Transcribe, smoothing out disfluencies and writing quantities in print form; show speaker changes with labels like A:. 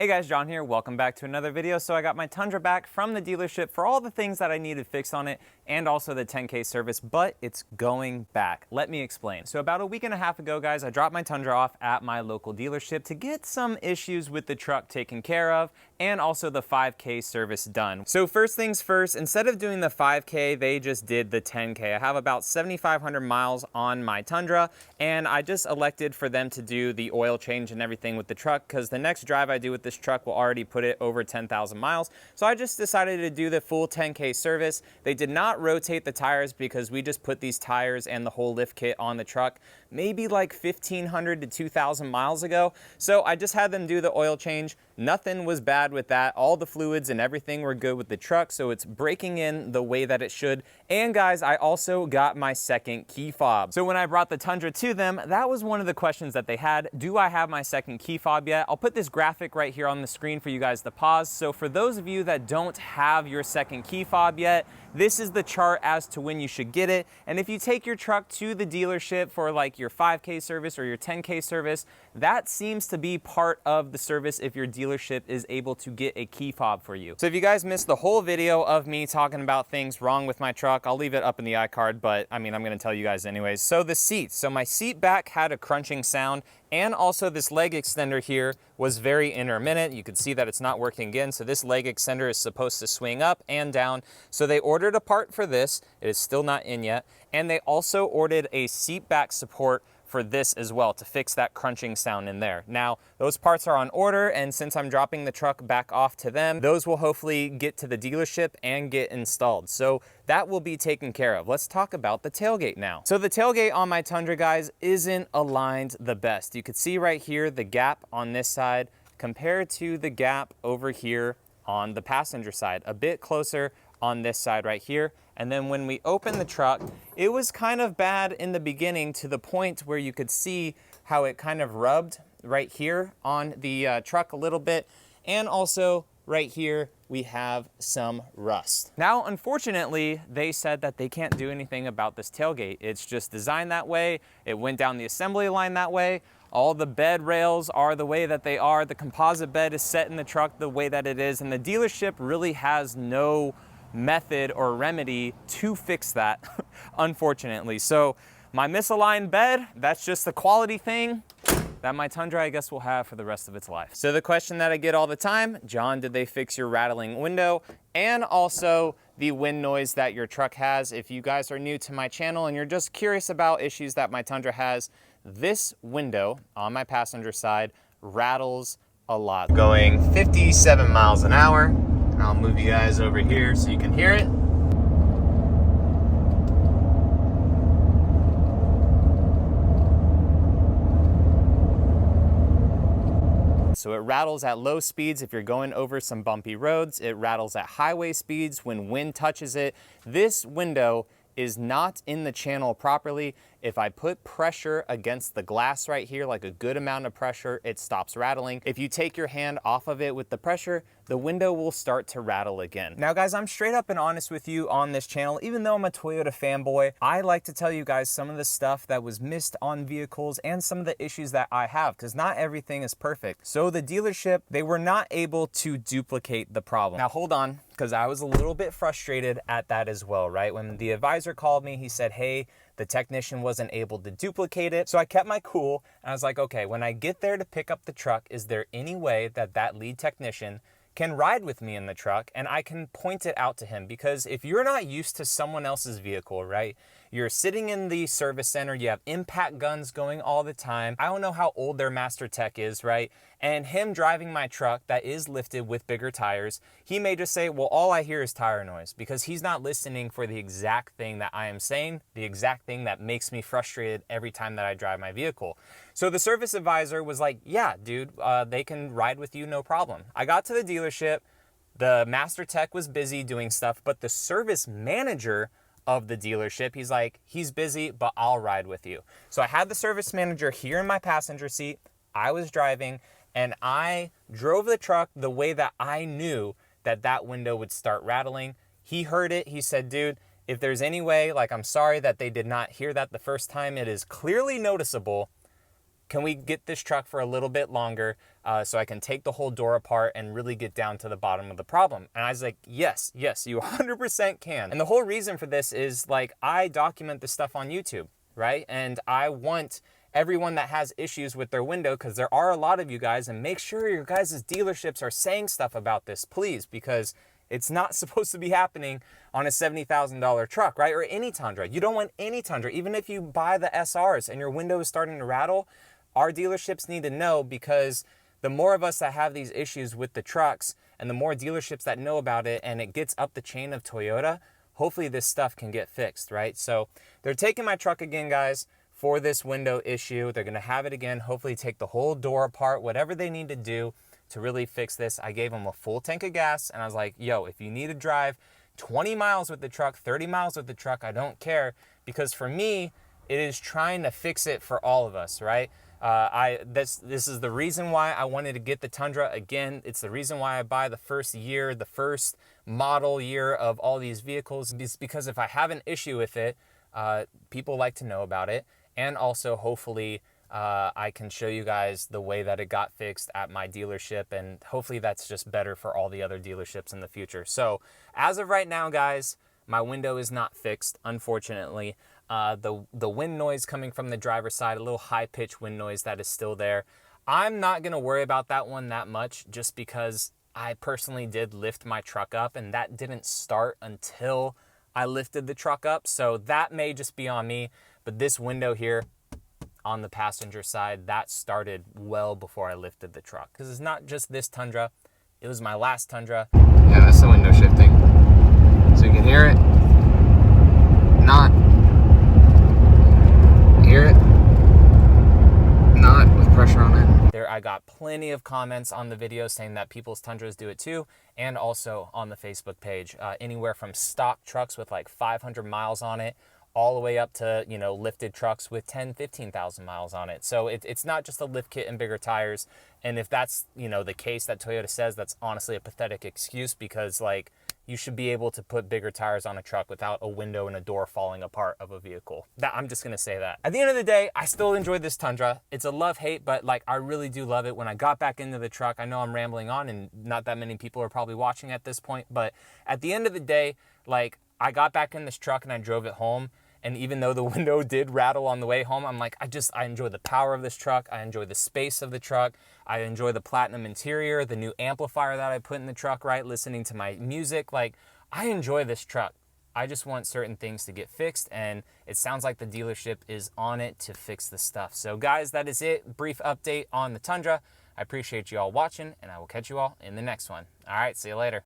A: Hey guys, John here. Welcome back to another video. So I got my Tundra back from the dealership for all the things that I needed fixed on it and also the 10K service, but it's going back. Let me explain. So about a week and a half ago, guys, I dropped my Tundra off at my local dealership to get some issues with the truck taken care of and also the 5K service done. So first things first, instead of doing the 5K, they just did the 10K. I have about 7,500 miles on my Tundra, and I just elected for them to do the oil change and everything with the truck because the next drive I do with this truck will already put it over 10,000 miles. So I just decided to do the full 10K service. They did not rotate the tires because we just put these tires and the whole lift kit on the truck maybe like 1,500 to 2,000 miles ago. So I just had them do the oil change. Nothing was bad with that. All the fluids and everything were good with the truck, so it's breaking in the way that it should. And guys, I also got my second key fob. So when I brought the Tundra to them, that was one of the questions that they had. Do I have my second key fob yet? I'll put this graphic right here on the screen for you guys to pause. So for those of you that don't have your second key fob yet, this is the chart as to when you should get it. And if you take your truck to the dealership for like your 5K service or your 10K service, that seems to be part of the service if your dealership is able to get a key fob for you. So if you guys missed the whole video of me talking about things wrong with my truck, I'll leave it up in the iCard, but I mean, I'm gonna tell you guys anyways. So the seats, so my seat back had a crunching sound, and also this leg extender here was very intermittent. You can see that it's not working again. So this leg extender is supposed to swing up and down. So they ordered a part for this. It is still not in yet. And they also ordered a seat back support for this as well to fix that crunching sound in there. Now, those parts are on order, and since I'm dropping the truck back off to them, those will hopefully get to the dealership and get installed. So that will be taken care of. Let's talk about the tailgate now. So the tailgate on my Tundra, guys, isn't aligned the best. You could see right here the gap on this side compared to the gap over here on the passenger side, a bit closer on this side right here. And then when we open the truck, it was kind of bad in the beginning to the point where you could see how it kind of rubbed right here on the truck a little bit. And also right here, we have some rust. Now, unfortunately, they said that they can't do anything about this tailgate. It's just designed that way. It went down the assembly line that way. All the bed rails are the way that they are. The composite bed is set in the truck the way that it is. And the dealership really has no method or remedy to fix that, unfortunately. So my misaligned bed, that's just the quality thing that my Tundra, I guess, will have for the rest of its life. So the question that I get all the time, John, did they fix your rattling window? And also the wind noise that your truck has. If you guys are new to my channel and you're just curious about issues that my Tundra has, this window on my passenger side rattles a lot. Going 57 miles an hour. I'll move you guys over here so you can hear it. So it rattles at low speeds if you're going over some bumpy roads. It rattles at highway speeds when wind touches it. This window is not in the channel properly. If I put pressure against the glass right here, like a good amount of pressure, it stops rattling. If you take your hand off of it with the pressure, the window will start to rattle again. Now guys, I'm straight up and honest with you on this channel. Even though I'm a Toyota fanboy, I like to tell you guys some of the stuff that was missed on vehicles and some of the issues that I have, because not everything is perfect. So the dealership, they were not able to duplicate the problem. Now hold on, because I was a little bit frustrated at that as well, right? When the advisor called me, he said, hey, the technician wasn't able to duplicate it. So I kept my cool and I was like, okay, when I get there to pick up the truck, is there any way that that lead technician can ride with me in the truck and I can point it out to him? Because if you're not used to someone else's vehicle, right? You're sitting in the service center, you have impact guns going all the time. I don't know how old their master tech is, right? And him driving my truck that is lifted with bigger tires, he may just say, well, all I hear is tire noise, because he's not listening for the exact thing that I am saying, the exact thing that makes me frustrated every time that I drive my vehicle. So the service advisor was like, yeah, dude, they can ride with you, no problem. I got to the dealership, the master tech was busy doing stuff, but the service manager of the dealership, he's like, he's busy, but I'll ride with you. So I had the service manager here in my passenger seat. I was driving and I drove the truck the way that I knew that that window would start rattling. He heard it. He said, dude, if there's any way, like, I'm sorry that they did not hear that the first time. It is clearly noticeable. can we get this truck for a little bit longer so I can take the whole door apart and really get down to the bottom of the problem? And I was like, yes, you 100% can. And the whole reason for this is like, I document this stuff on YouTube, right? And I want everyone that has issues with their window, because there are a lot of you guys, and make sure your guys' dealerships are saying stuff about this, please, because it's not supposed to be happening on a $70,000 truck, right? Or any Tundra. You don't want any Tundra. Even if you buy the SRs and your window is starting to rattle, our dealerships need to know, because the more of us that have these issues with the trucks and the more dealerships that know about it and it gets up the chain of Toyota, hopefully this stuff can get fixed, right? So they're taking my truck again, guys, for this window issue. They're gonna have it again, hopefully take the whole door apart, whatever they need to do to really fix this. I gave them a full tank of gas and I was like, yo, if you need to drive 20 miles with the truck, 30 miles with the truck, I don't care, because for me, it is trying to fix it for all of us, right? This is the reason why I wanted to get the Tundra again. It's the reason why I buy the first model year of all these vehicles. It's because if I have an issue with it, people like to know about it. And also, hopefully, I can show you guys the way that it got fixed at my dealership, and hopefully that's just better for all the other dealerships in the future. So as of right now, guys, my window is not fixed, unfortunately. The wind noise coming from the driver's side, a little high-pitched wind noise that is still there. I'm not going to worry about that one that much, just because I personally did lift my truck up, and that didn't start until I lifted the truck up. So that may just be on me, but this window here on the passenger side, that started well before I lifted the truck, because it's not just this Tundra, it was my last Tundra.
B: Yeah, that's the window shifting, so you can hear it, not hear it, not with pressure on it.
A: There, I got plenty of comments on the video saying that people's Tundras do it too, and also on the Facebook page, anywhere from stock trucks with like 500 miles on it all the way up to, you know, lifted trucks with 10, 15,000 miles on it. So it's not just a lift kit and bigger tires. And if that's, you know, the case that Toyota says, that's honestly a pathetic excuse, because like, you should be able to put bigger tires on a truck without a window and a door falling apart of a vehicle. I'm just gonna say that. At the end of the day, I still enjoyed this Tundra. It's a love-hate, but like, I really do love it. When I got back into the truck, I know I'm rambling on and not that many people are probably watching at this point, but at the end of the day, like, I got back in this truck and I drove it home. And even though the window did rattle on the way home, I'm like, I enjoy the power of this truck. I enjoy the space of the truck. I enjoy the platinum interior, the new amplifier that I put in the truck, right? Listening to my music. Like, I enjoy this truck. I just want certain things to get fixed, and it sounds like the dealership is on it to fix the stuff. So guys, that is it. Brief update on the Tundra. I appreciate you all watching, and I will catch you all in the next one. All right, see you later.